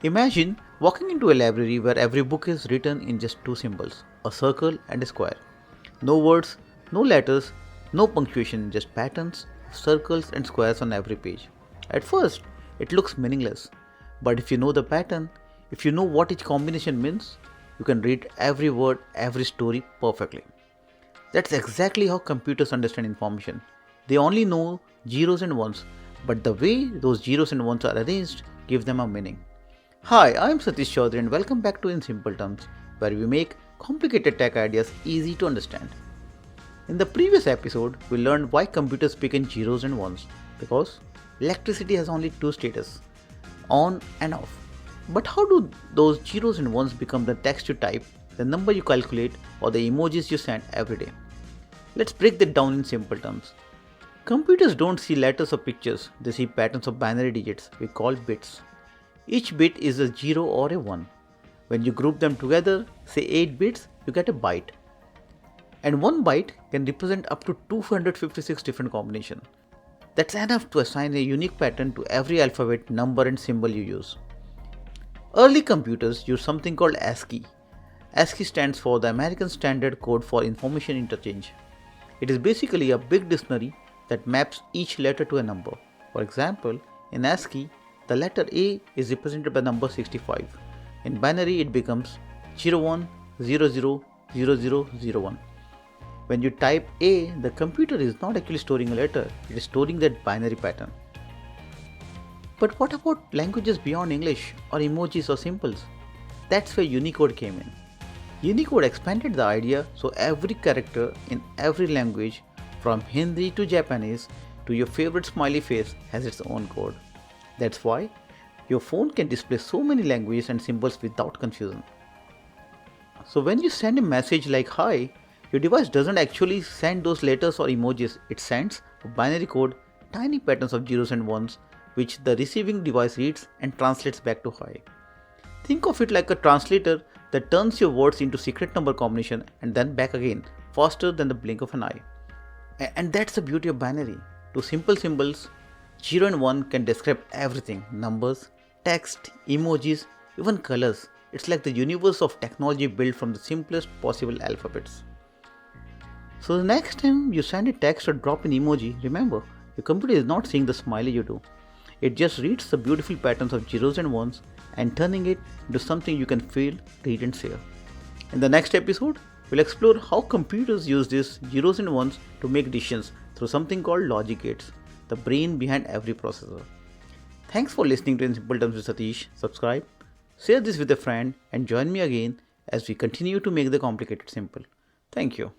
Imagine walking into a library where every book is written in just two symbols, a circle and a square. No words, no letters, no punctuation, just patterns, circles and squares on every page. At first, it looks meaningless, but if you know the pattern, if you know what each combination means, you can read every word, every story perfectly. That's exactly how computers understand information. They only know zeros and ones, but the way those zeros and ones are arranged gives them a meaning. Hi, I am Satish Chaudhary and welcome back to In Simple Terms, where we make complicated tech ideas easy to understand. In the previous episode, we learned why computers speak in zeros and ones, because electricity has only two status, on and off. But how do those zeros and ones become the text you type, the number you calculate, or the emojis you send every day? Let's break that down in simple terms. Computers don't see letters or pictures, they see patterns of binary digits we call bits. Each bit is a 0 or a 1. When you group them together, say 8 bits, you get a byte. And one byte can represent up to 256 different combinations. That's enough to assign a unique pattern to every alphabet, number and symbol you use. Early computers used something called ASCII. ASCII stands for the American Standard Code for Information Interchange. It is basically a big dictionary that maps each letter to a number. For example, in ASCII, the letter A is represented by number 65. In binary, it becomes 01000001. When you type A, the computer is not actually storing a letter, it is storing that binary pattern. But what about languages beyond English or emojis or symbols? That's where Unicode came in. Unicode expanded the idea so every character in every language, from Hindi to Japanese to your favorite smiley face, has its own code. That's why your phone can display so many languages and symbols without confusion. So when you send a message like hi, your device doesn't actually send those letters or emojis, it sends a binary code, tiny patterns of zeros and ones, which the receiving device reads and translates back to hi. Think of it like a translator that turns your words into secret number combination and then back again, faster than the blink of an eye. And that's the beauty of binary. Two simple symbols, 0 and 1 can describe everything, numbers, text, emojis, even colors. It's like the universe of technology built from the simplest possible alphabets. So the next time you send a text or drop an emoji, remember, your computer is not seeing the smiley you do. It just reads the beautiful patterns of zeros and ones and turning it into something you can feel, read and share. In the next episode, we'll explore how computers use these zeros and ones to make decisions through something called logic gates, the brain behind every processor. Thanks for listening to In Simple Terms with Satish. Subscribe, share this with a friend and join me again as we continue to make the complicated simple. Thank you.